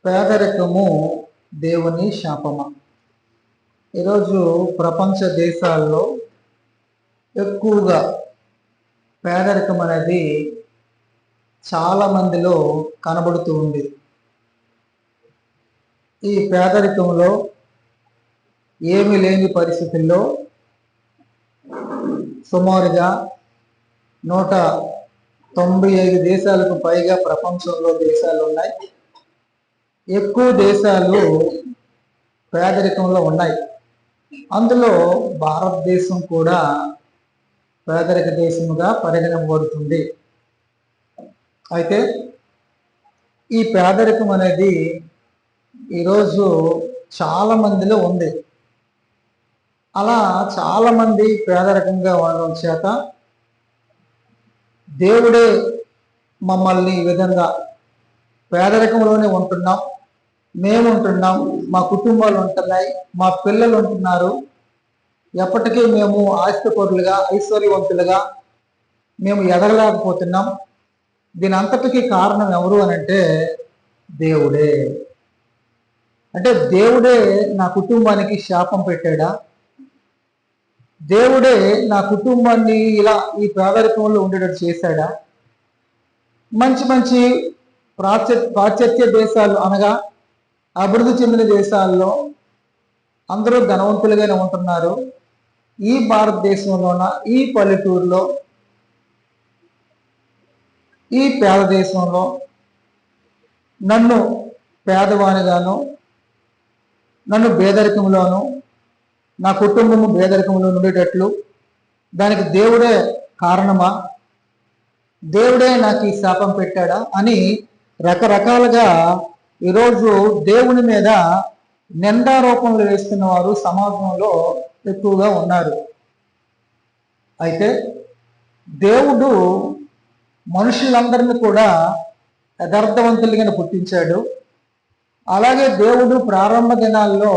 పేదరికము దేవుని శాపమా? ఈరోజు ప్రపంచ దేశాల్లో ఎక్కువగా పేదరికం అనేది చాలా మందిలో కనబడుతూ ఉంది. ఈ పేదరికంలో ఏమీ లేని పరిస్థితుల్లో సుమారుగా 195 దేశాలకు పైగా ప్రపంచంలో దేశాలు ఉన్నాయి. ఎక్కువ దేశాలు పేదరికంలో ఉన్నాయి. అందులో భారతదేశం కూడా పేదరిక దేశముగా పరిగణింపబడుతుంది. అయితే ఈ పేదరికం అనేది ఈరోజు చాలా మందిలో ఉంది. అలా చాలా మంది పేదరికంగా ఉండడం చేత దేవుడే మమ్మల్ని ఈ విధంగా పేదరికంలోనే ఉంటున్నాం, మేము ఉంటున్నాం, మా కుటుంబాలు ఉంటున్నాయి, మా పిల్లలు ఉంటున్నారు, ఎప్పటికీ మేము ఆస్తిపరులుగా ఐశ్వర్యవంతులుగా మేము ఎదగలేకపోతున్నాం. దీని అంతటికీ కారణం ఎవరు అని అంటే దేవుడే. అంటే దేవుడే నా కుటుంబానికి శాపం పెట్టాడా? దేవుడే నా కుటుంబాన్ని ఇలా ఈ పేదరికంలో ఉండేటట్టు చేశాడా? మంచి మంచి పాశ్చాత్య దేశాలు అనగా అభివృద్ధి చెందిన దేశాల్లో అందరూ ధనవంతులుగానే ఉంటున్నారు. ఈ భారతదేశంలోన ఈ పల్లెటూరులో ఈ పేద దేశంలో నన్ను పేదవానిగాను, నన్ను పేదరికంలోను, నా కుటుంబము పేదరికంలో ఉండేటట్లు దానికి దేవుడే కారణమా? దేవుడే నాకు ఈ శాపం పెట్టాడా అని రకరకాలుగా ఈరోజు దేవుని మీద నిందారోపణలు వేస్తున్న వారు సమాజంలో ఎక్కువగా ఉన్నారు. అయితే దేవుడు మనుషులందరినీ కూడా యథార్థవంతులుగా పుట్టించాడు. అలాగే దేవుడు ప్రారంభ దినాల్లో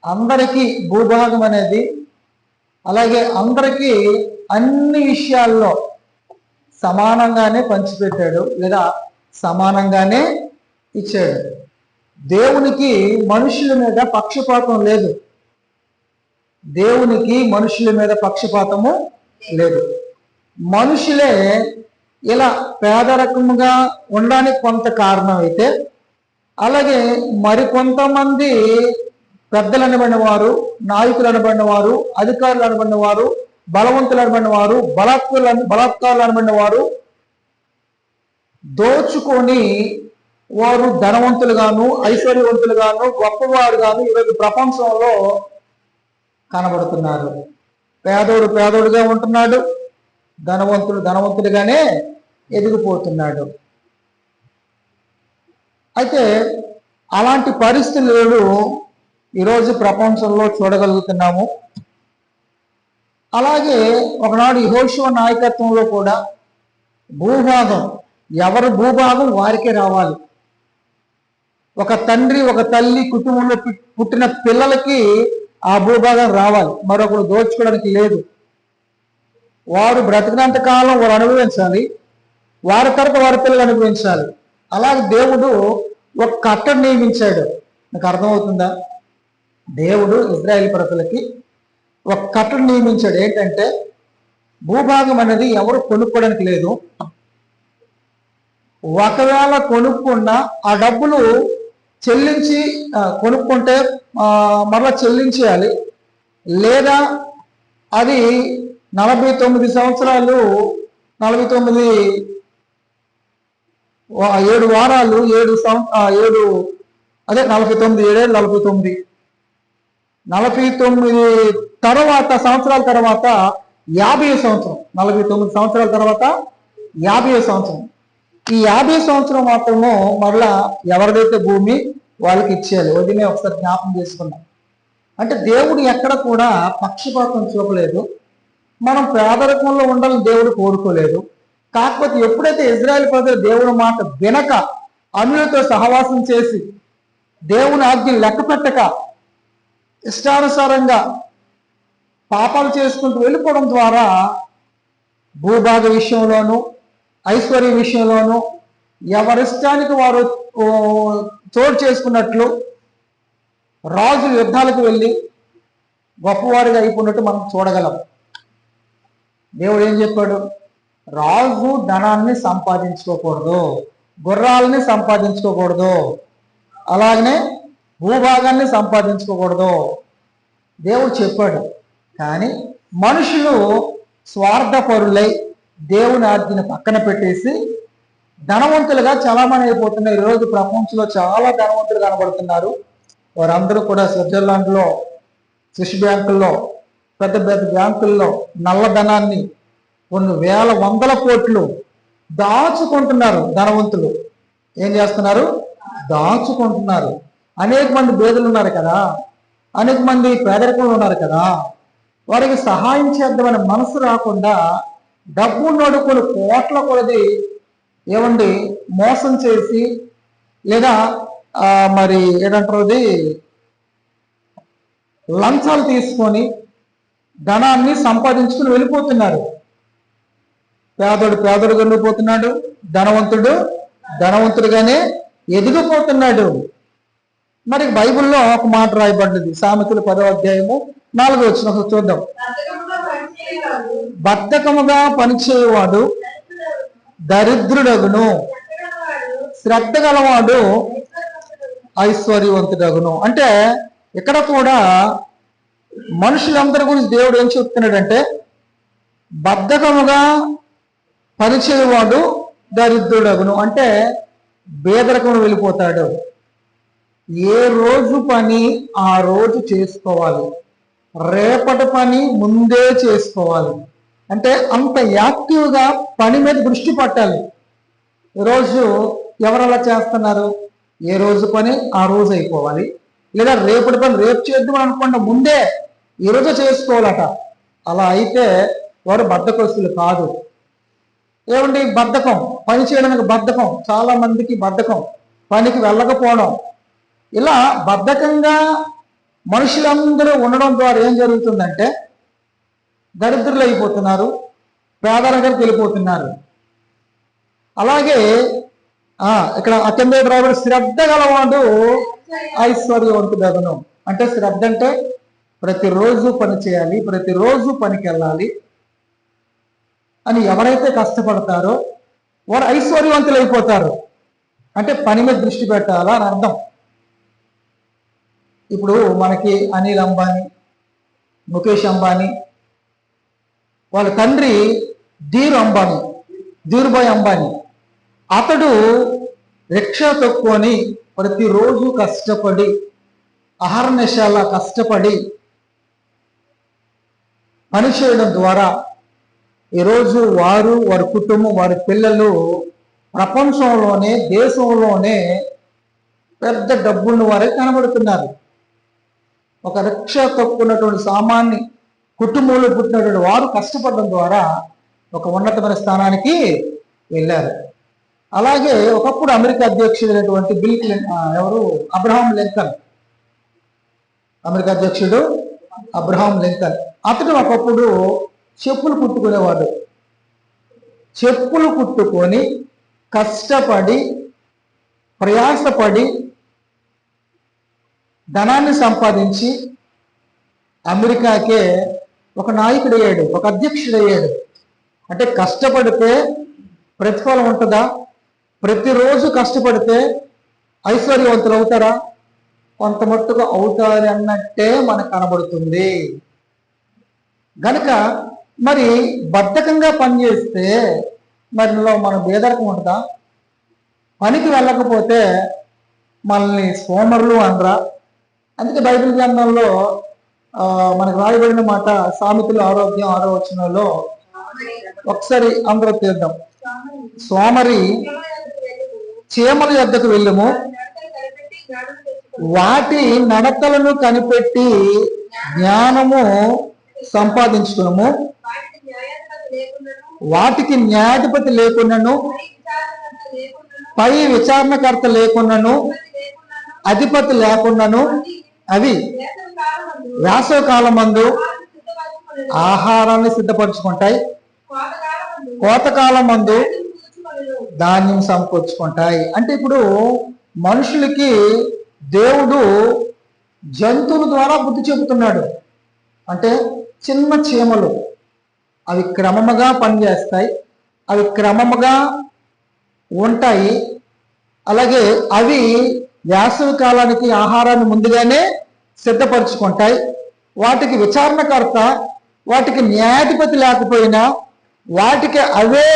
అందరికీ భూభాగం అనేది, అలాగే అందరికీ అన్ని విషయాల్లో సమానంగానే పంచిపెట్టాడు, లేదా సమానంగానే ఇచ్చాడు. దేవునికి మనుషుల మీద పక్షపాతం లేదు. దేవునికి మనుషుల మీద పక్షపాతము లేదు. మనుషులే ఇలా పేదరకముగా ఉండడానికి కొంత కారణం అయితే, అలాగే మరికొంతమంది పెద్దలు అనబడిన వారు, నాయకులు అనబడిన వారు, అధికారులు అనబడిన వారు, బలవంతులు అనబడిన వారు, బలాత్కారులు అనబడిన వారు దోచుకొని వారు ధనవంతులుగాను, ఐశ్వర్యవంతులుగాను, గొప్పవారుగాను ఈరోజు ప్రపంచంలో కనబడుతున్నారు. పేదోడు పేదోడుగా ఉంటున్నాడు, ధనవంతుడు ధనవంతుడిగానే ఎదిగిపోతున్నాడు. అయితే అలాంటి పరిస్థితులు ఈరోజు ప్రపంచంలో చూడగలుగుతున్నాము. అలాగే ఒకనాడు యెహోషువ నాయకత్వంలో కూడా భూభాగం ఎవరి భూభాగం వారికే రావాలి. ఒక తండ్రి ఒక తల్లి కుటుంబంలో పుట్టిన పిల్లలకి ఆ భూభాగం రావాలి, మరొకరు దోచుకోవడానికి లేదు. వారు బ్రతికినంత కాలం వారు అనుభవించాలి, వారి తరపు వారి పిల్లలు అనుభవించాలి. అలాగే దేవుడు ఒక కట్టడి నియమించాడు. నాకు అర్థమవుతుందా? దేవుడు ఇజ్రాయేల్ ప్రజలకి ఒక కట్టడి నియమించాడు. ఏంటంటే భూభాగం అనేది ఎవరు కొనుక్కోవడానికి లేదు. ఒకవేళ కొనుక్కున్నా ఆ డబ్బులు చెల్లించి కొనుక్కుంటే మరలా చెల్లించేయాలి, లేదా అది 49 సంవత్సరాలు 7 వారాలు 7 అదే 49 ఏడేళ్ళు 49 సంవత్సరాల తర్వాత 50 సంవత్సరం, 49 సంవత్సరాల తర్వాత 50 సంవత్సరం. ఈ 50 సంవత్సరం మాత్రము మరలా ఎవరిదైతే భూమి వాళ్ళకి ఇచ్చేయాలి. వదిలే ఒకసారి జ్ఞాపకం చేసుకున్నాం. అంటే దేవుడు ఎక్కడ కూడా పక్షపాతం చూపలేదు. మనం పేదరికంలో ఉండాలని దేవుడు కోరుకోలేదు. కాకపోతే ఎప్పుడైతే ఇజ్రాయేల్ ప్రజలు దేవుని మాట వినక అన్యులతో సహవాసం చేసి దేవుని ఆజ్ఞ లెక్క పెట్టక ఇష్టానుసారంగా పాపాలు చేసుకుంటూ వెళ్ళిపోవడం ద్వారా భూభాగ విషయంలోనూ, ఐశ్వర్య విషయంలోనూ, ఎవరిష్టానికి వారు చోటు చేసుకున్నట్లు రాజు యుద్ధాలకు వెళ్ళి గొప్పవారిగా అయిపోయినట్టు మనం చూడగలం. దేవుడు ఏం చెప్పాడు? రాజు ధనాన్ని సంపాదించుకోకూడదు, గుర్రాలని సంపాదించుకోకూడదు, అలాగనే భూభాగాన్ని సంపాదించుకోకూడదు దేవుడు చెప్పాడు. కానీ మనుషులు స్వార్థపరులై దేవుని ఆజ్ఞను పక్కన పెట్టేసి ధనవంతులుగా చలామణి అయిపోతున్నారు. ఈరోజు ప్రపంచంలో చాలా ధనవంతులు కనబడుతున్నారు. వారందరూ కూడా స్విట్జర్లాండ్లో, స్విస్ బ్యాంకుల్లో, పెద్ద పెద్ద బ్యాంకుల్లో నల్లధనాన్ని కొన్ని వేల వందల కోట్లు దాచుకుంటున్నారు. ధనవంతులు ఏం చేస్తున్నారు? దాచుకుంటున్నారు. అనేక మంది బేదలు ఉన్నారు కదా, అనేక మంది పేదరికంలో ఉన్నారు కదా, వారికి సహాయం చేద్దామనే మనసు రాకుండా డబ్బు నడుకుని కోట్ల కొలది ఏమండి మోసం చేసి, లేదా మరి ఏంటంటారు లంచాలు తీసుకొని ధనాన్ని సంపాదించుకుని వెళ్ళిపోతున్నారు. పేదోడు పేదోడుగా వెళ్ళిపోతున్నాడు, ధనవంతుడు ధనవంతుడిగానే ఎదిగిపోతున్నాడు. మరి బైబిల్లో ఒక మాట రాయబడ్డది, సామెతలు 10వ అధ్యాయము 4వ వచనం చూద్దాం. బద్ధకముగా పనిచేయవాడు దరిద్రుడగును, శ్రద్ధ గలవాడు ఐశ్వర్యవంతుడగును. అంటే ఇక్కడ కూడా మనుషులందరి గురించి దేవుడు ఏం చెప్తున్నాడంటే, బద్ధకముగా పనిచేయవాడు దరిద్రుడగును అంటే పేదరికం వెళ్ళిపోతాడు. ఏ రోజు పని ఆ రోజు చేసుకోవాలి, రేపటి పని ముందే చేసుకోవాలి. అంటే అంత యాక్టివ్గా పని మీద దృష్టి పట్టాలి. ఈరోజు ఎవరు అలా చేస్తున్నారు? ఏ రోజు పని ఆ రోజు అయిపోవాలి, లేదా రేపటి పని రేపు చేద్దాం అనుకోండి, ముందే ఈరోజు చేసుకోవాలట. అలా అయితే వారు బద్ధకస్తులు కాదు. ఏమండి బద్ధకం, పని చేయడానికి బద్ధకం, చాలా మందికి బద్ధకం, పనికి వెళ్ళకపోవడం. ఇలా బద్ధకంగా మనుషులందరూ ఉండడం ద్వారా ఏం జరుగుతుందంటే దరిద్రులు అయిపోతున్నారు, పేదరికానికి వెళ్ళిపోతున్నారు. అలాగే ఇక్కడ కింద రాబడి శ్రద్ధ గలవాడు ఐశ్వర్యవంతుడగును. అంటే శ్రద్ధ అంటే ప్రతిరోజు పని చేయాలి, ప్రతిరోజు పనికి వెళ్ళాలి అని ఎవరైతే కష్టపడతారో వారు ఐశ్వర్యవంతులు అయిపోతారు. అంటే పని మీద దృష్టి పెట్టాలా అని అర్థం. ఇప్పుడు మనకి అనిల్ అంబానీ, ముఖేష్ అంబానీ, వాళ్ళ తండ్రి ధీరుభాయ్ అంబానీ. అతడు రిక్షా తొక్కుని ప్రతిరోజు కష్టపడి అహర్నిశాల కష్టపడి పనిచేయడం ద్వారా ఈరోజు వారి కుటుంబం, వారి పిల్లలు ప్రపంచంలోనే, దేశంలోనే పెద్ద డబ్బున్న వారే కనబడుతున్నారు. ఒక రిక్షా తొక్కున్నటువంటి సామాన్య కుటుంబంలో పుట్టినటువంటి వారు కష్టపడడం ద్వారా ఒక ఉన్నతమైన స్థానానికి వెళ్ళారు. అలాగే ఒకప్పుడు అమెరికా అధ్యక్షుడైనటువంటి అబ్రహాం లింకన్, అమెరికా అధ్యక్షుడు అబ్రహాం లింకన్, అతడు ఒకప్పుడు చెప్పులు కుట్టుకునేవాడు. చెప్పులు కుట్టుకొని కష్టపడి ప్రయాసపడి ధనాన్ని సంపాదించి అమెరికాకే ఒక నాయకుడయ్యాడు, ఒక అధ్యక్షుడయ్యాడు. అంటే కష్టపడితే ప్రతిఫలం ఉంటుందా? ప్రతిరోజు కష్టపడితే ఐశ్వర్యవంతులు అవుతారా? కొంత మట్టుకు అవుతారు అన్నట్టే మనకు కనబడుతుంది. గనుక మరి బద్ధకంగా పనిచేస్తే మరి మన పేదరికం ఉంటుందా? పనికి వెళ్ళకపోతే మనల్ని సోమరులు అనరా? అందుకే బైబిల్ గ్రంథంలో మనకు రాయబడిన మాట సామెతలు 6వ వచనంలో ఒకసారి అందరూ తీద్దాం. సోమరి చీమల యొద్దకు వెళ్ళము, వాటి నడతలను కనిపెట్టి జ్ఞానము సంపాదించుకున్నాము, వాటికి న్యాయాధిపతి లేకున్నాను, పై విచారణకర్త లేకున్నాను, అధిపతి లేకున్నాను, అవి వేసవి కాలం మందు ఆహారాన్ని సిద్ధపరచుకుంటాయి, కోతకాలం మందు ధాన్యం సమకూర్చుకుంటాయి. అంటే ఇప్పుడు మనుషులకి దేవుడు జంతువుల ద్వారా బుద్ధి చెబుతున్నాడు. అంటే చిన్న చీమలు అవి క్రమముగా పనిచేస్తాయి, అవి క్రమముగా ఉంటాయి. అలాగే అవి వేసవి కాలానికి ఆహారాన్ని ముందుగానే సిద్ధపరచుకుంటాయి. వాటికి విచారణకర్త, వాటికి న్యాయాధిపతి లేకపోయినా వాటికి అవే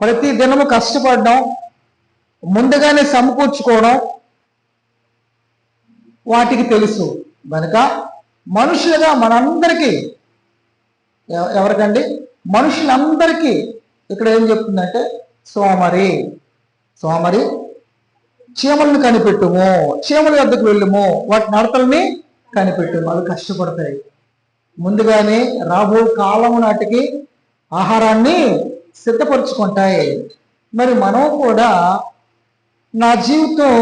ప్రతి దినము కష్టపడడం, ముందుగానే సమకూర్చుకోవడం వాటికి తెలుసు. కనుక మనుషులుగా మనందరికీ, ఎవరికండి? మనుషులందరికీ ఇక్కడ ఏం చెప్తుందంటే సోమరి చీమలను కనిపెట్టుము, చీమల వద్దకు వెళ్ళుము, వాటి నడతల్ని కనిపెట్టుము. అవి కష్టపడతాయి, ముందుగానే రాబో కాలము నాటికి ఆహారాన్ని సిద్ధపరచుకుంటాయి. మరి మనం కూడా నా జీవితం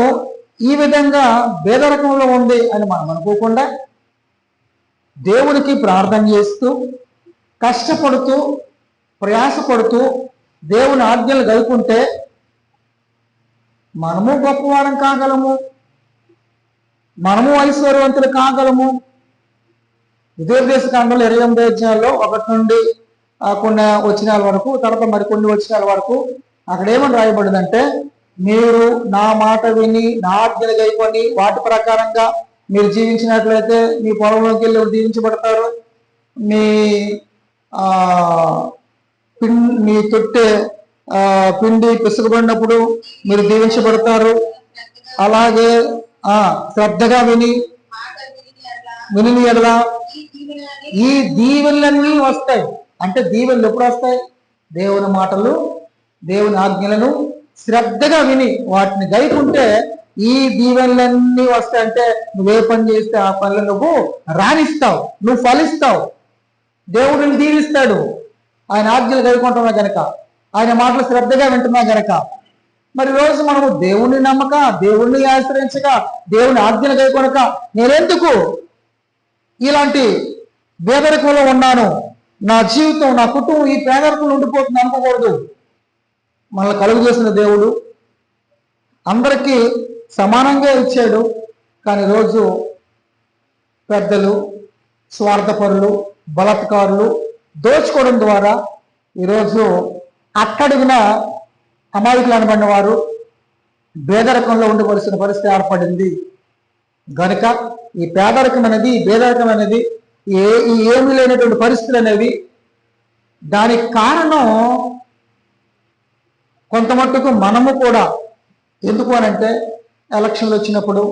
ఈ విధంగా భేదరకంలో ఉంది అని మనం అనుకోకుండా దేవునికి ప్రార్థన చేస్తూ, కష్టపడుతూ, ప్రయాసపడుతూ దేవుని ఆజ్ఞలు గైకుంటే మనము గొప్పవారం కాగలము, మనము ఐశ్వర్యవంతులు కాగలము. విదేశ కాండంలో 28 అధ్యాయాల్లో 1 నుండి కొన్ని వచనాల వరకు, తర్వాత మరికొన్ని వచనాల వరకు అక్కడ ఏమని రాయబడిందంటే, మీరు నా మాట విని నా ఆజ్ఞలు గైకొని వాటి ప్రకారంగా మీరు జీవించినట్లయితే మీ పొలంలోకి వెళ్ళి దీవించబడతారు, మీ తొట్టె పిండి పిసుకుబడినప్పుడు మీరు దీవించబడతారు. అలాగే శ్రద్ధగా విని ఎడలా ఈ దీవెనలన్నీ వస్తాయి. అంటే దీవెనలు ఎప్పుడు వస్తాయి? దేవుని మాటలు, దేవుని ఆజ్ఞలను శ్రద్ధగా విని వాటిని గైకుంటే ఈ దీవెనలన్నీ వస్తాయంటే నువ్వే పని చేస్తే ఆ పనులు నువ్వు రాణిస్తావు, నువ్వు ఫలిస్తావు, దేవుడిని దీవిస్తాడు. ఆయన ఆజ్ఞలు గైకుంటున్నా గనక, ఆయన మాటలు శ్రద్ధగా వింటున్నా గనక. మరి రోజు మనము దేవుణ్ణి నమ్మక, దేవుణ్ణి ఆశ్రయించక, దేవుని ఆజ్ఞలు గైకొనక నేనెందుకు ఇలాంటి పేదరికంలో ఉన్నాను, నా జీవితం, నా కుటుంబం ఈ పేదరికంలో ఉండిపోతుంది అనుకోకూడదు. మనల్ని కలుగు చేసిన దేవుడు అందరికీ సమానంగా ఇచ్చాడు. కానీ రోజు పెద్దలు, స్వార్థపరులు, బలాత్కారులు దోచుకోవడం ద్వారా ఈరోజు అట్టడుగున అమాయకులు అనబడిన వారు పేదరికంలో ఉండవలసిన పరిస్థితి ఏర్పడింది. గనుక ఈ పేదరికం అనేది, పేదరికం అనేది, ఏమీ లేనటువంటి పరిస్థితులు అనేవి, దానికి కారణం కొంత మట్టుకు మనము కూడా. ఎందుకు అనంటే ఎలక్షన్లు వచ్చినప్పుడు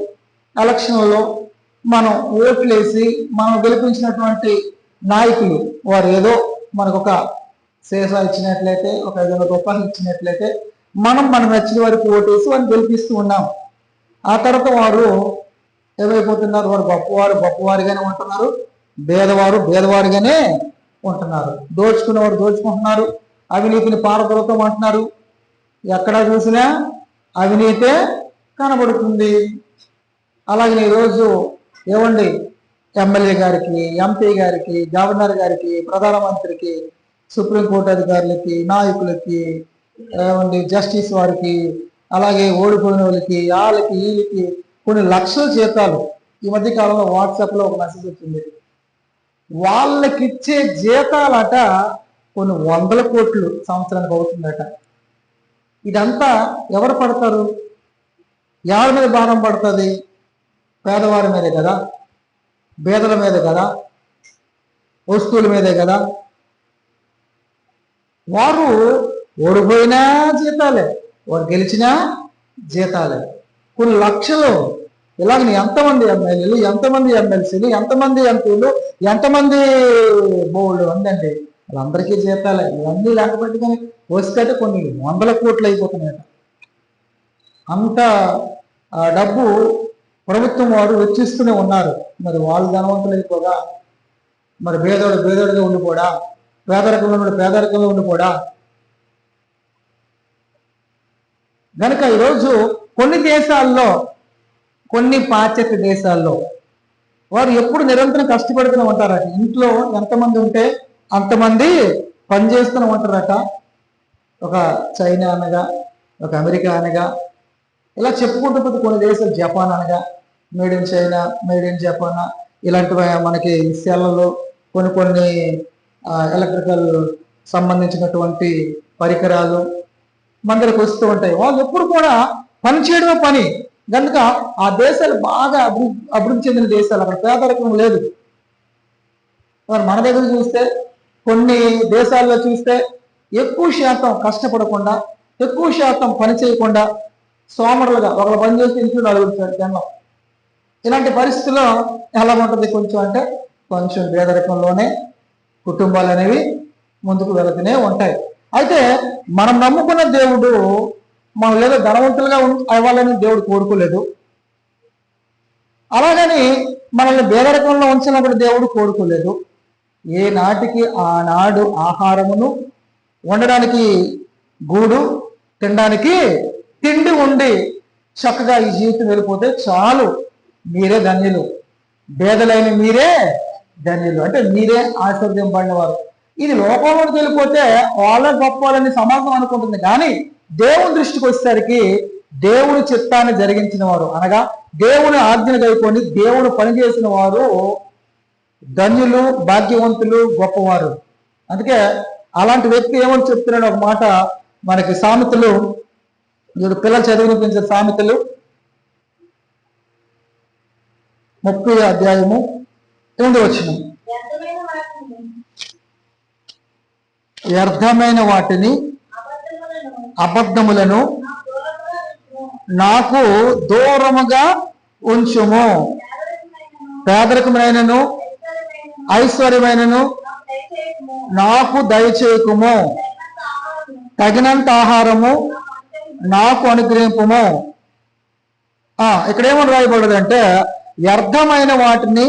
ఎలక్షన్లలో మనం ఓట్లేసి మనం గెలిపించినటువంటి నాయకులు వారు ఏదో మనకు ఒక శేష ఇచ్చినట్లయితే, ఒక 500 రూపాయలు ఇచ్చినట్లయితే మనం నచ్చిన వారికి ఓటేసి వారిని గెలిపిస్తూ ఉన్నాం. ఆ తర్వాత వారు ఏమైపోతున్నారు? వారు గొప్పవారిగానే ఉంటున్నారు, భేదవారుగానే ఉంటున్నారు. దోచుకున్నవారు దోచుకుంటున్నారు, అవినీతిని పారదోలతామంటున్నారు. ఎక్కడ చూసినా అవినీతే కనబడుతుంది. అలాగే ఈరోజు ఏమండి, ఎమ్మెల్యే గారికి, ఎంపీ గారికి, గవర్నర్ గారికి, ప్రధానమంత్రికి, సుప్రీంకోర్టు అధికారులకి, నాయకులకి, ఏమండి జస్టిస్ వారికి, అలాగే ఓడిపోయిన వాళ్ళకి, వీళ్ళకి కొన్ని లక్షల జీతాలు. ఈ మధ్య కాలంలో వాట్సాప్లో ఒక మెసేజ్ వచ్చింది, వాళ్ళకిచ్చే జీతాలట కొన్ని 100 కోట్లు సంవత్సరానికి అవుతుందట. ఇదంతా ఎవరు పడతారు? ఎవరి మీద భారం పడుతుంది? పేదవారి మీదే కదా, పేదల మీద కదా, వస్తువుల మీదే కదా. వారు ఓడిపోయినా జీతాలే, వారు గెలిచినా జీతాలే. కొన్ని లక్షలు. ఇలాగ ఎంతమంది ఎమ్మెల్యేలు, ఎంతమంది ఎమ్మెల్సీలు, ఎంతమంది ఎంపీలు, ఎంతమంది బోర్డు ఉందండి, వాళ్ళందరికీ జీతాలే. ఇవన్నీ లెక్క పెట్టుకొని వస్తే కొన్ని 100 కోట్లు అయిపోతున్నాయట. అంత డబ్బు ప్రభుత్వం వారు వెచ్చిస్తూనే ఉన్నారు. మరి వాళ్ళు ధనవంతులు అయిపోదా? మరి పేదోడుగా ఉండిపోడా? పేదరికంలో ఉండిపోడా? కనుక ఈరోజు కొన్ని దేశాల్లో, కొన్ని పాశ్చాత్య దేశాల్లో వారు ఎప్పుడు నిరంతరం కష్టపడుతూనే ఉంటారట. ఇంట్లో ఎంతమంది ఉంటే అంతమంది పనిచేస్తూనే ఉంటారట. ఒక చైనా అనగా, ఒక అమెరికా అనగా, ఇలా చెప్పుకుంటూ పోతే కొన్ని దేశాలు, జపాన్ అనగా made in China, made in Japan, ఇలాంటివి మనకి సెల్లలో కొన్ని ఎలక్ట్రికల్ సంబంధించినటువంటి పరికరాలు మన దగ్గరకు వస్తూ ఉంటాయి. వాళ్ళు ఎప్పుడు కూడా పని చేయడమే పని. కనుక ఆ దేశాలు బాగా అభివృద్ధి చెందిన దేశాలు, అక్కడ పేదరికం లేదు. మరి మన దగ్గర చూస్తే, కొన్ని దేశాల్లో చూస్తే ఎక్కువ శాతం కష్టపడకుండా, ఎక్కువ శాతం పని చేయకుండా సోమరులుగా ఒకరు పని చేసి ఇంట్లో నలుగురు జనం. ఇలాంటి పరిస్థితుల్లో ఎలా ఉంటుంది కొంచెం అంటే, కొంచెం పేదరికంలోనే కుటుంబాలు అనేవి ముందుకు వెళుతూనే ఉంటాయి. అయితే మనం నమ్ముకున్న దేవుడు మనం లేదా ధనవంతులుగా అవ్వాలని దేవుడు కోరుకోలేదు. అలాగని మనల్ని పేదరికంలో ఉంచినప్పుడు దేవుడు కోరుకోలేదు. ఏ నాటికి ఆనాడు ఆహారమును, వండడానికి గూడు, తినడానికి తిండి ఉండి చక్కగా ఈ జీవితం వెళ్ళిపోతే చాలు, మీరే ధన్యులు, పేదలైన మీరే ధన్యులు, అంటే మీరే ఆశీర్వదింపబడిన వారు. ఇది లోకంలోకి వెళ్ళిపోతే వాళ్ళ గొప్పవాళ్ళని సమాజం అనుకుంటుంది. కానీ దేవుని దృష్టికి వచ్చేసరికి దేవుని చిత్తాన్ని జరిగించిన వారు, అనగా దేవుని ఆజ్ఞను గైకొని దేవుడు పనిచేసిన వారు ధన్యులు, భాగ్యవంతులు, గొప్పవారు. అందుకే అలాంటి వ్యక్తి ఏమని చెప్తున్నాడు ఒక మాట మనకి సామెతలు, ఇప్పుడు పిల్లలు చదివినిపించే సామెతలు 30వ అధ్యాయము 8వ వచనం. వ్యర్థమైన వాటిని, అబద్ధములను నాకు దూరముగా ఉంచుము, పేదరికమైనను ఐశ్వర్యమైనను నాకు దయచేయకుము, తగినంత ఆహారము నాకు అనుగ్రహింపుము. ఇక్కడ ఏమని రాయబడదంటే, వ్యర్థమైన వాటిని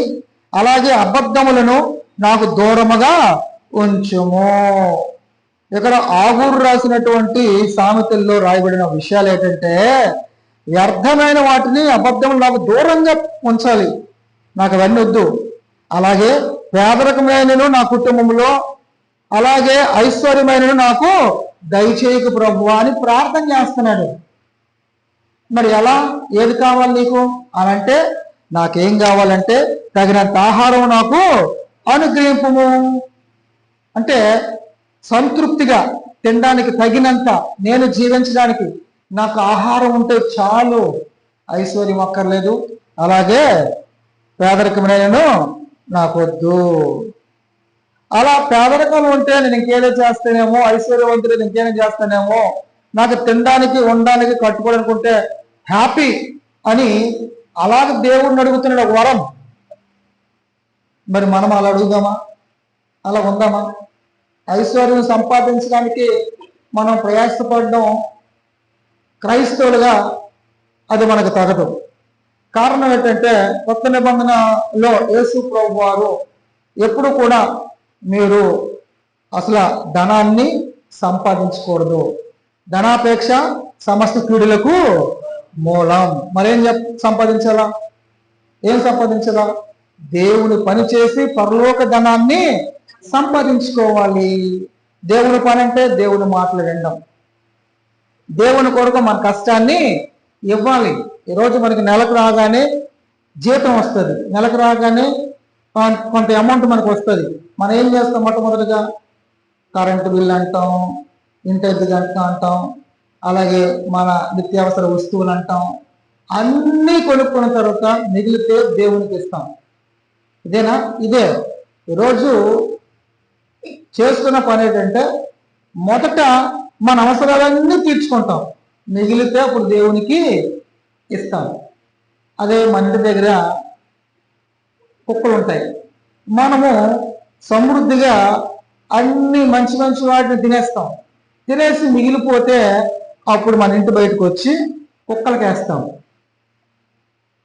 అలాగే అబద్ధములను నాకు దూరముగా ఉంచుము. ఇక్కడ ఆగూరు రాసినటువంటి సామెతల్లో రాయబడిన విషయాలు ఏంటంటే, వ్యర్థమైన వాటిని, అబద్ధములు నాకు దూరంగా ఉంచాలి, నాకు అవన్నీ వద్దు. అలాగే పేదరికమైనను నా కుటుంబంలో, అలాగే ఐశ్వర్యమైనను నాకు దయచేయకు ప్రభువా అని ప్రార్థన చేస్తున్నాడు. మరి ఎలా, ఏది కావాలి నీకు అనంటే, నాకేం కావాలంటే తగినంత ఆహారం నాకు అనుగ్రహింపుము. అంటే సంతృప్తిగా తినడానికి తగినంత, నేను జీవించడానికి నాకు ఆహారం ఉంటే చాలు, ఐశ్వర్యం అక్కర్లేదు, అలాగే పేదరికమైనను నాకు వద్దు. అలా పేదరికం ఉంటే నేను ఇంకేదో చేస్తానేమో, ఐశ్వర్యవంతులు ఇంకేదో చేస్తానేమో, నాకు తినడానికి, ఉండడానికి, కట్టుకోవాలనుకుంటే హ్యాపీ అని అలాగ దేవుడిని అడుగుతున్నాడు ఒక వరం. మరి మనం అలా అడుగుదామా? అలా ఉందామా? ఐశ్వర్యం సంపాదించడానికి మనం ప్రయాసపడడం క్రైస్తవులుగా అది మనకు తగదు. కారణం ఏంటంటే, కొత్త నిబంధనలో యేసు ప్రభు వారు ఎప్పుడు కూడా మీరు అసలు ధనాన్ని సంపాదించకూడదు, ధనాపేక్ష సమస్త కీడులకు మూలం. మరేం సంపాదించాలా? ఏం సంపాదించాలా? దేవుని పని చేసి పరలోక ధనాన్ని సంపాదించుకోవాలి. దేవుని పని అంటే దేవుని మాటలు వినడం, దేవుని కొరకు మన కష్టాన్ని ఇవ్వాలి. ఈరోజు మనకి నెలకు రాగానే జీతం వస్తుంది, నెలకు రాగానే కొంత అమౌంట్ మనకు వస్తుంది. మనం ఏం చేస్తాం? మొట్టమొదటిగా కరెంటు బిల్లు అంటాం, ఇంటి అద్దె అంటాం, అలాగే మన నిత్యావసర వస్తువులు అంటాం. అన్నీ కొనుక్కున్న తర్వాత మిగిలితే దేవునికి ఇస్తాం. ఇదేనా? ఇదే ఈరోజు చేస్తున్న పని ఏంటంటే, మొదట మన అవసరాలన్నీ తీర్చుకుంటాం, మిగిలితే అప్పుడు దేవునికి ఇస్తాం. అదే మన ఇంటి దగ్గర కుక్కలు ఉంటాయి, మనము సమృద్ధిగా అన్ని మంచి మంచి వాటిని తినేస్తాం, తినేసి మిగిలిపోతే అప్పుడు మన ఇంటి బయటకు వచ్చి కుక్కలకి వేస్తాం.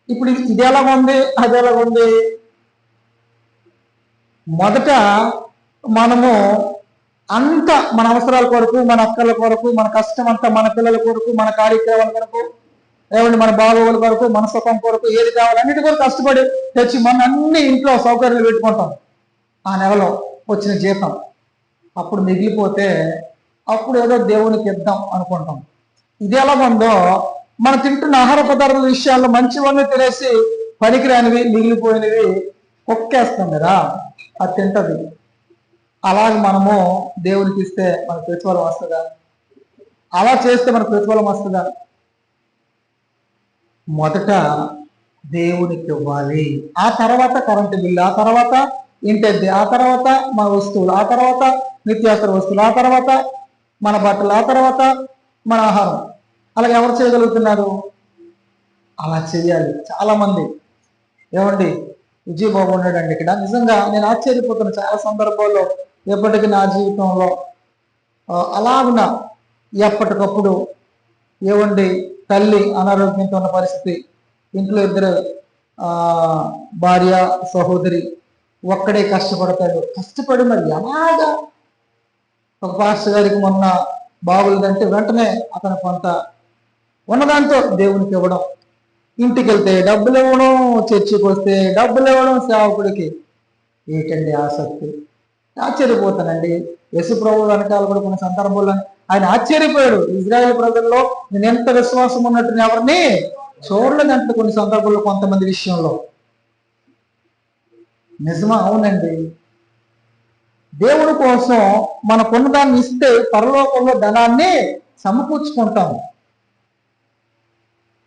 ఇప్పుడు ఇది ఎలాగుంది, అది ఎలాగుంది? మొదట మనము అంత మన అవసరాల కొరకు, మన అక్కల కొరకు, మన కష్టం అంతా మన పిల్లల కొరకు, మన కార్యక్రమాల కొరకు, ఏమంటే మన బాగోగుల కొరకు, మన సుఖం కొరకు, ఏది కావాలి అన్నిటి కొరకు కష్టపడి తెచ్చి మన అన్ని ఇంట్లో సౌకర్యాలు పెట్టుకుంటాం. ఆ నెలలో వచ్చిన జీతం అప్పుడు మిగిలిపోతే అప్పుడు ఏదో దేవునికి ఇద్దాం అనుకుంటాం. ఇది ఎలా ఉందో, మనం తింటున్న ఆహార పదార్థాల విషయాల్లో మంచివన్నీ తినేసి పనికిరానివి మిగిలిపోయినవి కుక్కేస్తాం కదా, అది తింటది. అలాగే మనము దేవునికి ఇస్తే మనకు ప్రతిఫలం వస్తుందా? అలా చేస్తే మనకు ప్రతిఫలం వస్తుందా? మొదట దేవునికి ఇవ్వాలి, ఆ తర్వాత కరెంటు బిల్లు, ఆ తర్వాత ఇంటి, ఆ తర్వాత మన వస్తువులు, ఆ తర్వాత నిత్యావసర వస్తువులు, ఆ తర్వాత మన బట్టలు, ఆ తర్వాత మన ఆహారం. అలాగే ఎవరు చేయగలుగుతున్నారు? అలా చేయాలి చాలా మంది. ఏమండి, విజయబాబు ఉన్నాడండి ఇక్కడ, నిజంగా నేను ఆశ్చర్యపోతున్నా చాలా సందర్భాల్లో. ఎప్పటికీ నా జీవితంలో అలాగున ఎప్పటికప్పుడు ఏమండి, తల్లి అనారోగ్యంతో ఉన్న పరిస్థితి, ఇంట్లో ఇద్దరు భార్య సహోదరి, ఒక్కడే కష్టపడతాడు. కష్టపడి మరి ఎలాగా ఒక పాస్టర్ గారికి మొన్న బాగులేదంటే వెంటనే అతను కొంత ఉన్నదాంతో దేవునికి ఇవ్వడం, ఇంటికి వెళ్తే డబ్బులు ఇవ్వడం, చర్చికి వస్తే డబ్బులు ఇవ్వడం, సేవకుడికి. ఏంటండి ఆసక్తి? ఆశ్చర్యపోతానండి. యేసు ప్రభు వెనకాల కూడా కొన్ని సందర్భాల్లో ఆయన ఆశ్చర్యపోయాడు. ఇజ్రాయేల్ ప్రజల్లో నేను ఎంత విశ్వాసం ఉన్నట్టు ఎవరిని చూడలేదంటే కొన్ని సందర్భాల్లో కొంతమంది విషయంలో. నిజమా? అవునండి. దేవుడి కోసం మనకున్న దాన్ని ఇస్తే పరలోకంలో ధనాన్ని సమకూర్చుకుంటాం.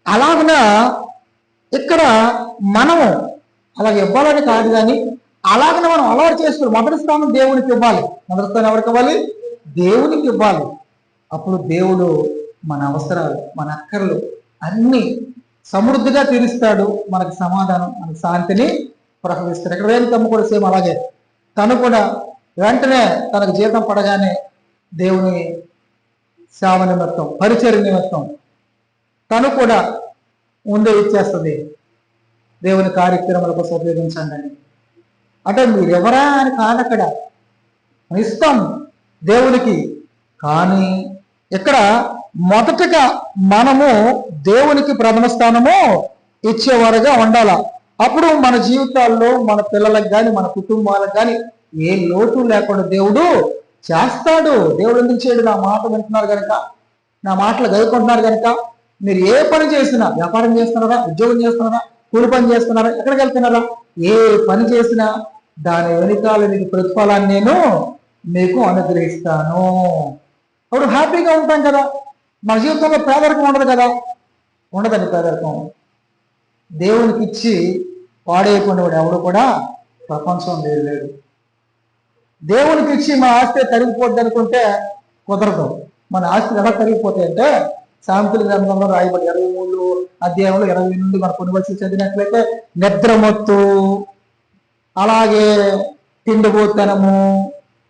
అలాగన ఇక్కడ మనము అలాగే ఇవ్వాలని కాదు, కానీ అలాగనే మనం అలవాటు చేసుకుని మొదటి స్థానం దేవునికి ఇవ్వాలి. మొదటి స్థానం ఎవరికి ఇవ్వాలి? దేవునికి ఇవ్వాలి. అప్పుడు దేవుడు మన అవసరాలు, మన అక్కర్లు అన్ని సమృద్ధిగా తీరుస్తాడు. మనకు సమాధానం, మనకు శాంతిని ప్రసవిస్తాడు. ఇక్కడ రేణుకమ్మ కూడా సేమ్ అలాగే. తను కూడా వెంటనే తనకు జీతం పడగానే దేవుని సేవ నిమిత్తం, పరిచర్య నిమిత్తం తను కూడా ముందే ఇచ్చేస్తుంది. దేవుని కార్యక్రమాల కోసం ఉపయోగించండి అని. అంటే మీరెవరా అని కాదక్కడ, ఇస్తాం దేవునికి. కానీ ఇక్కడ మొదటగా మనము దేవునికి ప్రథమ స్థానము ఇచ్చేవారుగా ఉండాల. అప్పుడు మన జీవితాల్లో మన పిల్లలకు కానీ మన కుటుంబాలకు కానీ ఏ లోటు లేకుండా దేవుడు చేస్తాడు. దేవుడు ఎందుకు చేయడు? నా మాట వింటున్నారు కనుక, నా మాటలు గైకుంటున్నారు కనుక. మీరు ఏ పని చేసినా, వ్యాపారం చేస్తున్నారా, ఉద్యోగం చేస్తున్నారా, కూలి పని చేస్తున్నారా, ఎక్కడికి వెళ్తున్నారా, ఏ పని చేసినా దాని వెనుకాల మీకు ప్రతిఫలాన్ని నేను మీకు అనుగ్రహిస్తాను. అప్పుడు హ్యాపీగా ఉంటాం కదా. మన జీవితంలో పేదరికం ఉండదు కదా. ఉండదండి పేదరికం. దేవునికి ఇచ్చి పాడైపోయినవాడు ఎవడు కూడా ప్రపంచం లేడు. దేవునికి ఇచ్చి మన ఆస్తి తరిగిపోద్ది అనుకుంటే కుదరదు. మన ఆస్తి ఎలా తరిగిపోతాయి అంటే, సామెతల గ్రంథంలో రాయబడి 23 అధ్యాయంలో 20 నుండి మన కొన్ని వచ్చి చదివినట్లయితే, నిద్రమత్తు, అలాగే తిండిపోతనము,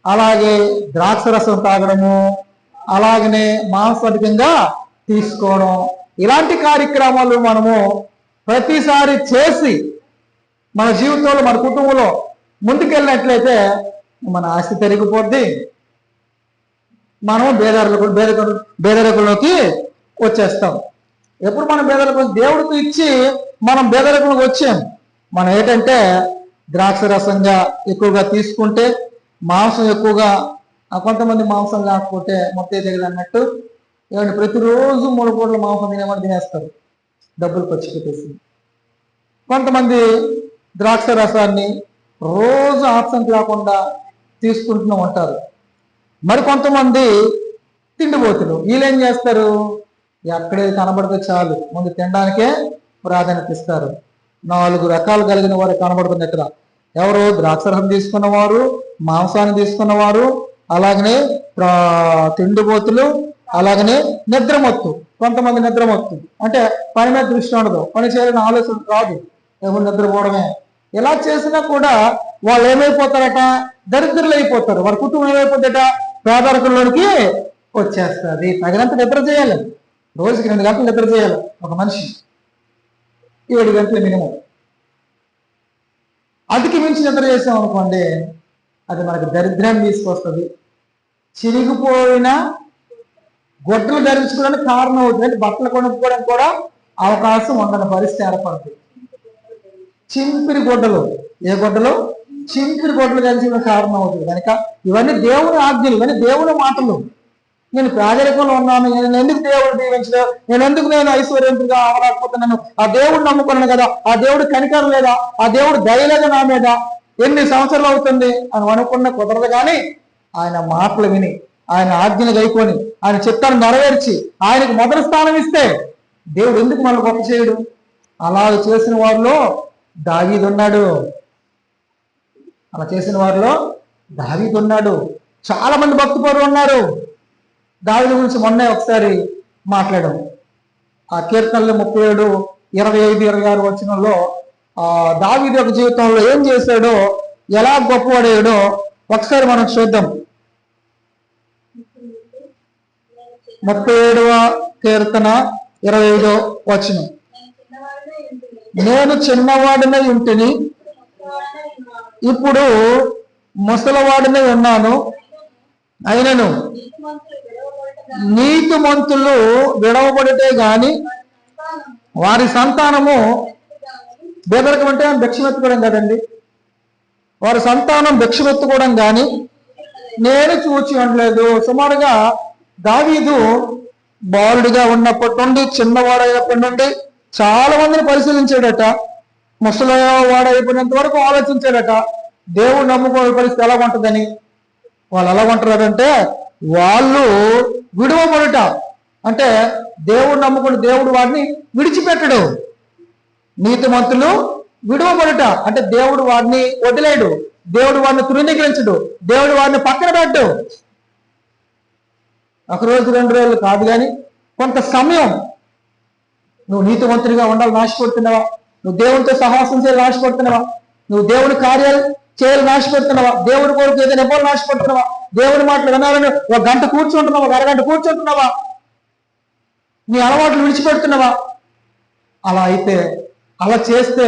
అలాగే ద్రాక్షరసం తాగడము, అలాగనే మాంసాధికంగా తీసుకోవడం, ఇలాంటి కార్యక్రమాలు మనము ప్రతిసారి చేసి మన జీవితంలో మన కుటుంబంలో ముందుకెళ్ళినట్లయితే మన ఆస్తి పెరిగిపోద్ది. మనం బేదరికంలోకి వచ్చేస్తాం. ఎప్పుడు మనం బేదరికం దేవుడికి ఇచ్చి మనం బేదరికంలోకి వచ్చాం. మనం ఏంటంటే ద్రాక్ష రసంగా ఎక్కువగా తీసుకుంటే, మాంసం ఎక్కువగా, కొంతమంది మాంసం లేకపోతే మొత్తం దగ్గర అన్నట్టు ఏమంటే ప్రతిరోజు 3 పూటల మాంసం తినేవాడు తినేస్తారు డబ్బులు ఖర్చు పెట్టేసి. కొంతమంది ద్రాక్ష రసాన్ని రోజు ఆప్షన్ లేకుండా తీసుకుంటూ ఉంటారు. మరి కొంతమంది తిండిపోతులు, వీళ్ళేం చేస్తారు? ఎక్కడే కనబడితే చాలు ముందు తినడానికే ప్రాధాన్యత ఇస్తారు. 4 రకాలు కలిగిన వారు కనబడుతుంది ఇక్కడ. ఎవరు? ద్రాక్షరసం తీసుకున్నవారు, మాంసాన్ని తీసుకున్నవారు, అలాగనే తిండిపోతులు, అలాగనే నిద్రమత్తు. కొంతమంది నిద్రమత్తు అంటే పని మీద దృష్టి ఉండదు, పని చేయాలని ఆలోచన రాదు, ఎవరు నిద్రపోవడమే. ఇలా చేసినా కూడా వాళ్ళు ఏమైపోతారట? దరిద్రులు అయిపోతారు. వారి కుటుంబం ఏమైపోతుందట? పేదరికంలోనికి వచ్చేస్తుంది. తగినంత నిద్ర చేయాలి. రోజుకి 2 గంటలు నిద్ర చేయాలి ఒక మనిషి, 7 గంటలు మినిమం. అదికి మించి నిద్ర చేసాం అనుకోండి, అది మనకు దరిద్రాన్ని తీసుకొస్తుంది. చిరిగిపోయిన గొడ్డలు ధరించుకోవడానికి కారణం అవుతుంది. అంటే బట్టలు కొనుక్కోవడానికి కూడా అవకాశం ఉండని పరిస్థితి ఏర్పడుతుంది. చింపిరి గొడ్డలు, ఏ గొడ్డలు? చింపిరి గొడ్డలు ధరించడానికి కారణం అవుతుంది కనుక ఇవన్నీ దేవుని ఆజ్ఞలు, ఇవన్నీ దేవుని మాటలు. నేను పేదరికంలో ఉన్నాను, నేను ఎందుకు దేవుడు దీవించలేదు, నేను ఐశ్వర్యంతుగా అవ్వలేకపోతున్నాను, ఆ దేవుడు నమ్ముకున్నాను కదా, ఆ దేవుడు కనికరం లేదా, ఆ దేవుడు దయ లేదా నా మీద, ఎన్ని సంవత్సరాలు అవుతుంది అని అనుకున్న కుదరదు. కానీ ఆయన మాటలు విని, ఆయన ఆజ్ఞలు గైకొని, ఆయన చిత్తాన్ని నెరవేర్చి ఆయనకు మొదటి స్థానం ఇస్తే దేవుడు ఎందుకు మనల్ని గొప్ప చేయడు? అలా చేసిన వారిలో దావీదు ఉన్నాడు. అలా చేసిన వారిలో దావీదు ఉన్నాడు. చాలా మంది భక్తిపరులు ఉన్నారు. దావీదు గురించి మొన్నే ఒకసారి మాట్లాడాం. ఆ కీర్తనలు 37, 25, 26 వచనంలో దావీదు యొక్క జీవితంలో ఏం చేశాడో, ఎలా గొప్పవాడాడో ఒకసారి మనం చూద్దాం. 37వ కీర్తన 25వ వచనం. నేను చిన్నవాడినై ఉంటిని, ఇప్పుడు ముసలివాడినై ఉన్నాను, అయినను నీతిమంతులు విడవబడితే గాని వారి సంతానము, బేదరికం అంటే భిక్షమెత్తుకోవడం కదండి, వారి సంతానం భిక్షమెత్తుకోవడం కానీ నేను చూచి ఉండలేదు. సుమారుగా దావీదు బాలుడిగా ఉన్నప్పటి నుండి, చిన్నవాడైనప్పటి నుండి చాలా మందిని పరిశీలించాడట. ముసలివాడైపోయినంత వరకు ఆలోచించాడట దేవుడు నమ్ముకోని పరిస్థితి ఎలా ఉంటుందని. వాళ్ళు ఎలా ఉంటారంటే, వాళ్ళు విడువబడుట అంటే దేవుడు నమ్ముకుని దేవుడు వాడిని విడిచిపెట్టడు. నీతిమంతులు విడువబడుట అంటే దేవుడు వాడిని వదిలేడు, దేవుడు వాడిని తృణీకరించడు, దేవుడు వాడిని పక్కన పెట్టడు. ఒక రోజు 2 రోజులు కాదు, కానీ కొంత సమయం నువ్వు నీతిమంతుడిగా ఉండాలని ఆశపడుతున్నావా? నువ్వు దేవునితో సహవాసం చేయాలని ఆశపడుతున్నావా? నువ్వు దేవుని కార్యాలు చేయాలని ఆశపడుతున్నావా? దేవుడి కొరకు ఏదైనా ఇవ్వాలని ఆశపడుతున్నావా? దేవుని మాటలు వినాలని 1 గంట కూర్చుంటున్నావా, 1 అరగంట కూర్చుంటున్నావా? నీ అలవాట్లు విడిచిపెడుతున్నావా? అలా అయితే, అలా చేస్తే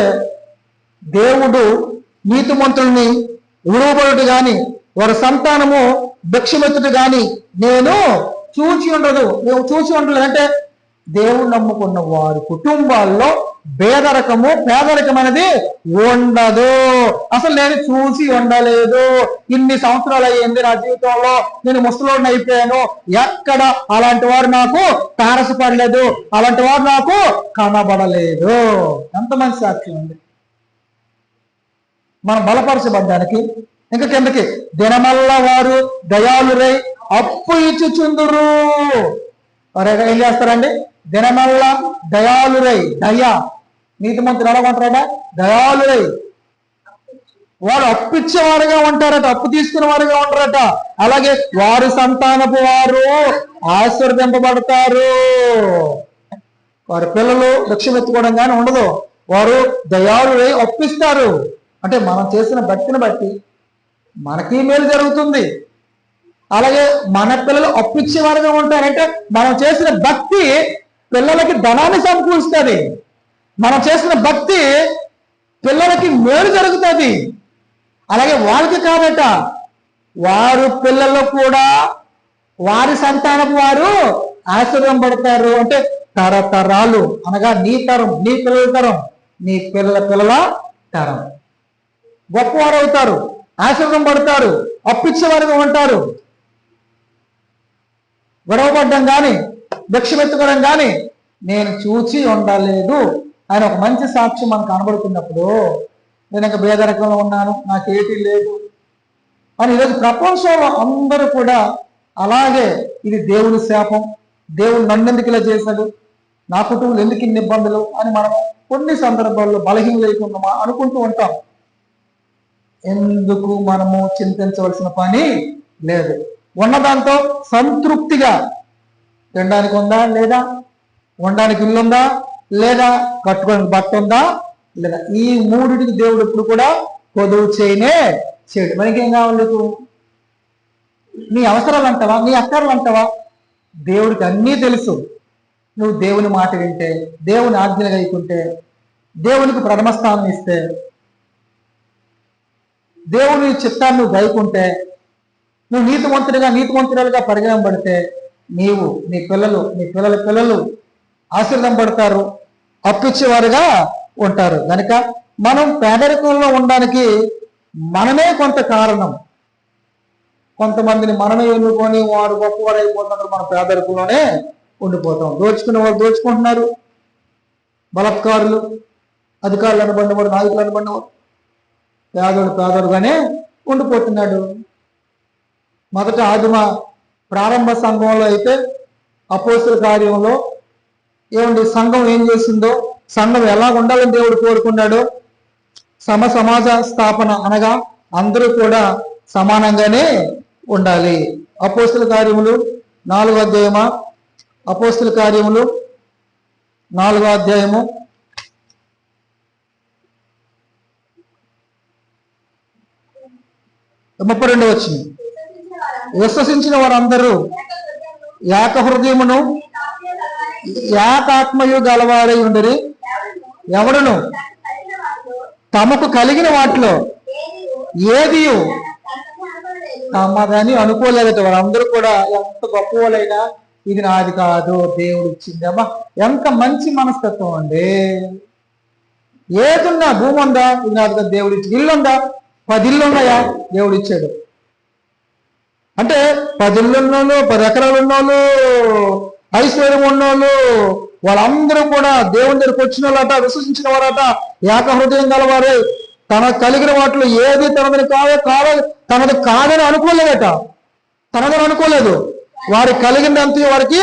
దేవుడు నీతిమంతుల్ని విడువబడుట గాని వారి సంతానము భిక్షమెత్తుట గాని నేను చూచి ఉండదు. నువ్వు చూచి ఉండలేదు అంటే దేవుడు నమ్ముకున్న వారి కుటుంబాల్లో పేదరికం అనేది ఉండదు. అసలు నేను చూసి ఉండలేదు. ఇన్ని సంవత్సరాలు అయ్యింది నా జీవితంలో, నేను ముసలోడిని అయిపోయాను, ఎక్కడ అలాంటి వారు నాకు తారసపడలేదు, అలాంటి వారు నాకు కనబడలేదు. ఎంతమంది సాక్ష్యం ఉంది? మనం బలపరచబడ్డానికి ఇంకా కిందకి, దినమల్ల వారు దయాళురై అప్పు ఇచ్చుచుందురు. వారు ఏం చేస్తారండి? దినమల్ల దయాళురై, దయ. నీతిమంతులు ఎలా ఉంటారట? దయాళురై. వారు అప్పు ఇచ్చేవారుగా ఉంటారట, అప్పు తీసుకునే వారుగా ఉంటారట. అలాగే వారి సంతానపు వారు ఆశీర్వదింపబడతారు. వారి పిల్లలు భిక్షమెత్తుకోవడం కానీ ఉండదు. వారు దయాళురై అప్పిస్తారు. అంటే మనం చేసిన భక్తిని బట్టి మనకి మేలు జరుగుతుంది. అలాగే మన పిల్లలు అప్పిచ్చేవారుగా ఉంటారంటే మనం చేసిన భక్తి పిల్లలకి ధనాన్ని సమకూరుస్తుంది. మనం చేసిన భక్తి పిల్లలకి మేలు జరుగుతుంది. అలాగే వాళ్ళకి కాబట్ట వారు పిల్లలు కూడా వారి సంతానపు వారు ఆశీర్వదింపబడతారు. అంటే తరతరాలు అనగా నీ తరం, నీ పిల్లల తరం, నీ పిల్లల తరం గొప్పవారు అవుతారు, ఆశీర్వదింపబడతారు, అప్పిచ్చేవారుగా ఉంటారు. గొడవపడ్డం కానీ భిక్షమెత్తుకోవడం కానీ నేను చూచి ఉండలేదు అని ఒక మంచి సాక్ష్యం మనకు కనబడుతున్నప్పుడు, నేను ఇంకా పేదరికంలో ఉన్నాను, నాకు ఏటీ లేదు అని ఈరోజు ప్రపంచంలో అందరూ కూడా అలాగే, ఇది దేవుని శాపం, దేవుడు నన్నెందుకు ఇలా చేశాడు, నా కుటుంబంలో ఎందుకు ఇన్ని ఇబ్బందులు అని మనం కొన్ని సందర్భాల్లో బలహీన లేకుండా అనుకుంటూ ఉంటాం. ఎందుకు మనము చింతించవలసిన పని లేదు. ఉన్నదాంతో సంతృప్తిగా తినడానికి ఉందా లేదా, ఉండడానికి ఇల్లు ఉందా లేదా, కట్టుకోవడానికి బట్ట ఉందా లేదా, ఈ మూడిటికి దేవుడు ఎప్పుడు కూడా కొదువు చేయడు. మనకేం కావాలి? నీకు నీ అవసరాలు అంటావా, నీ అక్కర్లు అంటావా? దేవుడికి అన్నీ తెలుసు. నువ్వు దేవుని మాట వింటే, దేవుని ఆజ్ఞలు గైకుంటే, దేవునికి ప్రథమ స్థానం ఇస్తే, దేవుని చిత్తాన్ని నువ్వు గైకుంటే, నువ్వు నీతిమంతురాలుగా పరిగణింపబడితే నీవు, నీ పిల్లలు, నీ పిల్లల పిల్లలు ఆశీర్వదింపబడతారు, అప్పిచ్చేవారుగా ఉంటారు. కనుక మనం పేదరికంలో ఉండడానికి మనమే కొంత కారణం. కొంతమందిని మనమే ఎన్నుకొని వాడు గొప్పవాడు అయిపోతున్నారు, మన పేదరికంలోనే ఉండిపోతాం. దోచుకునే వాళ్ళు దోచుకుంటున్నారు, బలత్కారులు, అధికారులు అనబడినవాడు, నాయకులు అనబడినవాడు పేదోడుగానే ఉండిపోతున్నాడు. మొదట ఆదిమ ప్రారంభ సంఘంలో అయితే అపోస్తుల కార్యంలో సంఘం ఏం చేసిందో, సంఘం ఎలా ఉండాలని దేవుడు కోరుకున్నాడో, సమాజ స్థాపన అనగా అందరూ కూడా సమానంగానే ఉండాలి. అపోస్తుల కార్యములు 4వ అధ్యాయమా, అపోస్తుల కార్యములు 4వ అధ్యాయము 32వ వచనం. విశ్వసించిన వారందరూ ఏక హృదయమును ఏకాత్మయు గలవారై ఉండిరి, ఎవడును తమకు కలిగిన వాటిలో ఏది తమదని అనుకోలేదట. వారందరూ కూడా ఎంత గొప్ప వాళ్ళైనా ఇది నాది కాదు, దేవుడు ఇచ్చింది. అమ్మా, ఎంత మంచి మనస్తత్వం అండి. ఏదున్నా, భూమి ఉందా, ఇది నాది కాదు, దేవుడు ఇచ్చి. ఇల్లు ఉందా, 10 ఇళ్ళు ఉన్నాయా, దేవుడు ఇచ్చాడు. అంటే 10 ఇళ్ళు ఉన్నోళ్ళు, 10 ఎకరాలు ఉన్నోళ్ళు, ఐశ్వర్యం ఉన్నోళ్ళు వాళ్ళందరూ కూడా దేవుని దగ్గరికి వచ్చిన వాళ్ళట, విశ్వసించిన వారట, ఏక హృదయం గలవారే. తనకు కలిగిన వాటిలో ఏది తనదని తనది కాదని అనుకోలేదట. తనదని అనుకోలేదు. వారికి కలిగినంత వారికి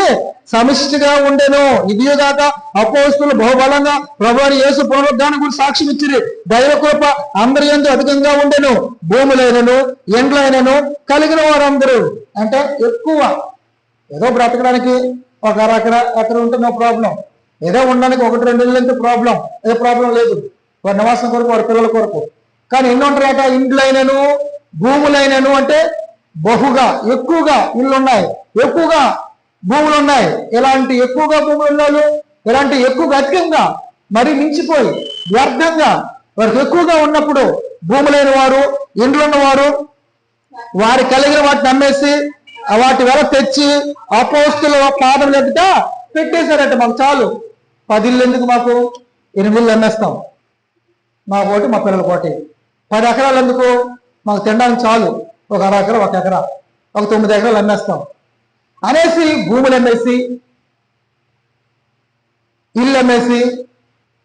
సమిష్టిగా ఉండెను. ఇదిగాక అపోస్తులు బహుబలంగా ప్రభువైన యేసు పునరుద్ధానం గురించి సాక్ష్యం ఇచ్చిరి. దైవ కృప అందరి యందు అధికంగా ఉండెను. భూములైనను ఎండ్లైనను కలిగిన వారందరూ. అంటే ఎక్కువ, ఏదో బ్రతకడానికి ఒక ఎకర ఉంటే నో ప్రాబ్లం, ఏదో ఉండడానికి 1-2 ఇళ్ళు ప్రాబ్లం, ఏ ప్రాబ్లం లేదు. వారి నివాసం కొరకు, వారి పిల్లల కొరకు. కానీ ఎన్ని ఉంటాయట, ఇండ్లైనను భూములైనను అంటే బహుగా, ఎక్కువగా ఇళ్ళు ఉన్నాయి, ఎక్కువగా భూములు ఉన్నాయి. ఇలాంటి ఎక్కువగా భూములు ఉన్నాయి, ఇలాంటి ఎక్కువగా అధికంగా మరి మించిపోయి వ్యర్థంగా వారికి ఎక్కువగా ఉన్నప్పుడు భూములైన వారు, ఇండ్లున్న వారు వారి కలిగిన వాటిని అమ్మేసి వాటి వెల తెచ్చి అపోస్తుల పాదం ఎదుట పెట్టేశారట. మాకు చాలు, 10 ఇళ్ళు ఎందుకు, మాకు 8 ఇళ్ళు అమ్మేస్తాం, మా కోటి మా పిల్లల కోటి. 10 ఎకరాలు ఎందుకు, మాకు తినడానికి చాలు, ఒక 1/2 ఎకరా, 1 ఎకరా, ఒక 9 ఎకరాలు అమ్మేస్తాం అనేసి భూములు అమ్మేసి, ఇల్లు అమ్మేసి,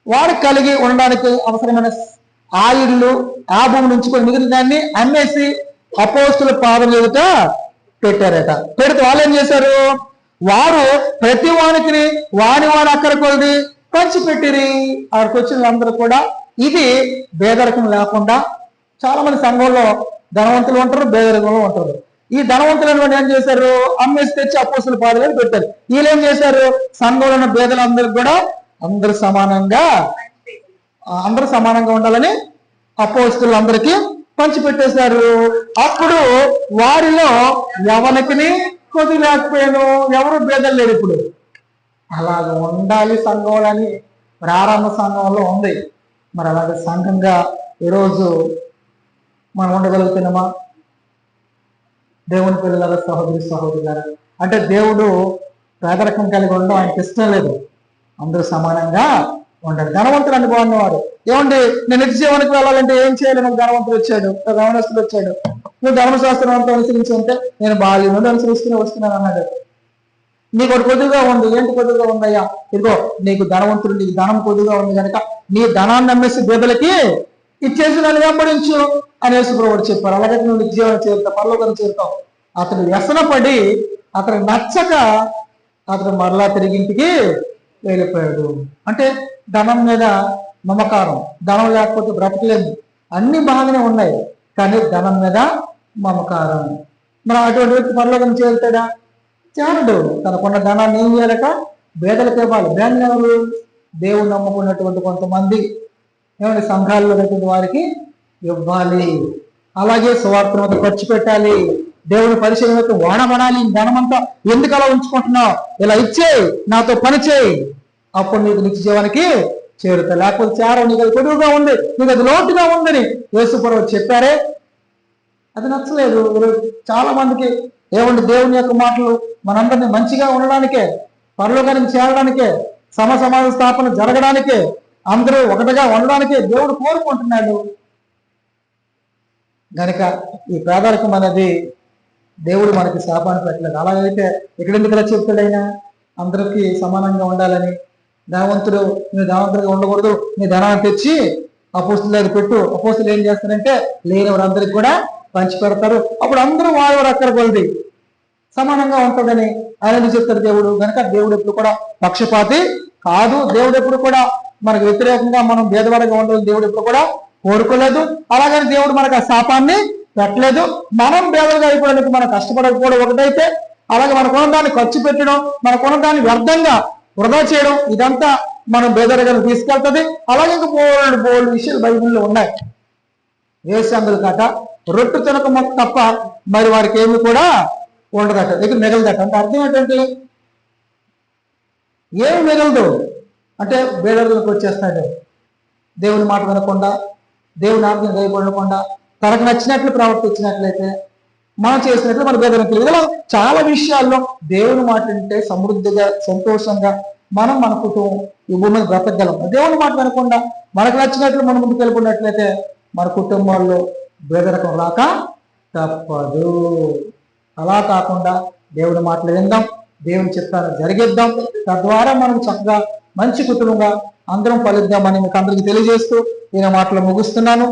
వారికి కలిగి ఉండడానికి అవసరమైన ఆ ఇల్లు, ఆ భూమి నుంచి కొన్ని మిగిలిన దాన్ని అమ్మేసి అపోస్తుల పాదం ఎదుట పెట్టారట. పెడితే వాళ్ళు ఏం చేశారు, వారు ప్రతి వానికి వాని అక్కర కొలది పంచిపెట్టిరి. ఆడికి వచ్చిన వాళ్ళందరూ కూడా ఇది పేదరికం లేకుండా. చాలా మంది సంఘంలో ధనవంతులు ఉంటారు, పేదరికంలో ఉంటారు. ఈ ధనవంతులను ఏం చేశారు, అమ్మేసి తెచ్చి అపోస్తుల పాదాలు పెట్టారు. వీళ్ళు ఏం చేశారు, సంఘంలో ఉన్న పేదలందరికీ కూడా అందరూ సమానంగా ఉండాలని అపోస్తులందరికీ పంచిపెట్టేశారు. అప్పుడు వారిలో ఎవరికి కొద్ది లేకపోయాను, ఎవరు భేదం లేరు. ఇప్పుడు అలాగ ఉండాలి సంఘంలో అని ప్రారంభ సంఘంలో ఉంది. మరి అలాగే సంఘంగా ఈరోజు మనం ఉండగలుగుతున్నామా? దేవుని పిల్లల సహోదరులారా, అంటే దేవుడు పేదరికం కలిగి ఉండడం ఆయనకి ఇష్టం లేదు. అందరూ సమానంగా ఉండాలి. ధనవంతుడు అనుభవం ఏమండి, నేను నిత్య జీవనానికి వెళ్ళాలంటే ఏం చేయాలి? నాకు ధనవంతుడు వచ్చాడు, ధనవంతుడు వచ్చాడు, నువ్వు ధర్మశాస్త్రం అంతా అనుసరించి ఉంటే నేను బాల్యం అనుసరిస్తూనే వస్తున్నాను అన్నాడు. నీకు ఒకటి కొద్దిగా ఉంది. ఏంటి కొద్దిగా ఉందయ్యా? ఇదిగో నీకు ధనవంతుడు, నీకు ధనం కొద్దిగా ఉంది కనుక నీ ధనాన్ని నమ్మేసి బేదలకి ఇచ్చేసి నన్ను వెంబడించు అని యేసుప్రభువు చెప్పారు. అలాగే నువ్వు నిత్యజీవనం చేరుతావు, పరలోకానికి చేరుతావు. అతడు వ్యసనపడి అతను నచ్చక అతడు మరలా తిరిగి ఇంటికి వెళ్ళిపోయాడు. అంటే ధనం మీద మమకారం. ధనం లేకపోతే బ్రతకలేదు. అన్ని బాగానే ఉన్నాయి, కానీ ధనం మీద మమకారం. మరి అటువంటి వ్యక్తి పరలోకానికి చేరుతాడా? చేరడు. తనకున్న ధనాన్ని ఏం చేయాలట? పేదలకు ఇవ్వాలి. పేదలు దేవుడు నమ్ముకున్నటువంటి కొంతమంది ఏమంటే సంఘాల్లో వారికి ఇవ్వాలి. అలాగే సువార్తను ఖర్చు పెట్టాలి. దేవుని పరిశీలనకు వాడబడాలి. ధనమంతా ఎందుకు అలా ఉంచుకుంటున్నావు? ఇలా ఇచ్చేయి, నాతో పని చేయి, అప్పుడు నీకు నిత్య జీవానికి చేరుతా. లేకపోతే చేరవు. నీకు అది కొడుకుగా ఉంది, నీకు అది లోటుగా ఉందని యేసుప్రభువు చెప్పారే, అది నచ్చలేదు. చాలా మందికి ఏమంటే దేవుని యొక్క మాటలు మనందరినీ మంచిగా ఉండడానికే, పరలోకానికి చేరడానికే, సమాజ స్థాపన జరగడానికే, అందరూ ఒకటిగా ఉండడానికే దేవుడు కోరుకుంటున్నాడు. కనుక ఈ పేదరికం అనేది దేవుడు మనకి శాపాన్ని పెట్టలేదు. అలాగైతే ఎక్కడెందుకు ఇలా చెప్తాడైనా అందరికీ సమానంగా ఉండాలని. ధనవంతుడు నువ్వు ధనవంతుడిగా ఉండకూడదు, నీ ధనాన్ని తెచ్చి అపోస్తుల దగ్గర పెట్టు. అపోస్తులు ఏం చేస్తారంటే లేని వారందరికి కూడా పంచి పెడతారు. అప్పుడు అందరూ వారు అక్కడ కొలది సమానంగా ఉంటుందని ఆయన చెప్తారు దేవుడు. కనుక దేవుడు ఎప్పుడు కూడా పక్షపాతి కాదు. దేవుడు ఎప్పుడు కూడా మనకు వ్యతిరేకంగా మనం భేదవాడగా ఉండాలని దేవుడు ఎప్పుడు కూడా కోరుకోలేదు. అలాగని దేవుడు మనకు ఆ శాపాన్ని పెట్టలేదు. మనం భేదలుగా అయిపోవడానికి మనం కష్టపడకపోవడం ఒకటైతే, అలాగే మనకున్న దాన్ని ఖర్చు పెట్టడం, మనకున్న దాన్ని వ్యర్థంగా వృధా చేయడం, ఇదంతా మనం భేదలుగా తీసుకెళ్తుంది. అలాగే ఇంకా బోల్డ్ విషయాలు బైబిల్లో ఉన్నాయి. వేసంగులు కాట రొట్టు తినక తప్ప మరి వారికి ఏమి కూడా ఉండదట, ఇక్కడ మిగలదట. అంటే అర్థం ఏంటంటే ఏమి మిగలదు అంటే బేదలకు వచ్చేస్తాడు. దేవుని మాట వినకుండా, దేవుని ఆజ్ఞ దయపడకుండా, తనకు నచ్చినట్లు ప్రవర్తించినట్లయితే, మనం చేసినట్లు మన బేదలకు ఇలా చాలా విషయాల్లో దేవుని మాట వింటే సమృద్ధిగా సంతోషంగా మనం మన కుటుంబం ఈ భూమి మీద బ్రతకగలం. దేవుని మాట వినకుండా మనకు నచ్చినట్లు మనం ముందుకు వెళ్ళిపోయినట్లయితే మన కుటుంబాల్లో బేదరకం రాక తప్పదు. అలా కాకుండా దేవుడి మాటలు విందాం, దేవుని చిత్తాన్ని జరిగిద్దాం. తద్వారా మనం చక్కగా మంచి కుటుంబంగా అందరం ఫలిద్దామని మీకు అందరికీ తెలియజేస్తూ నేను మాటలు ముగిస్తున్నాను.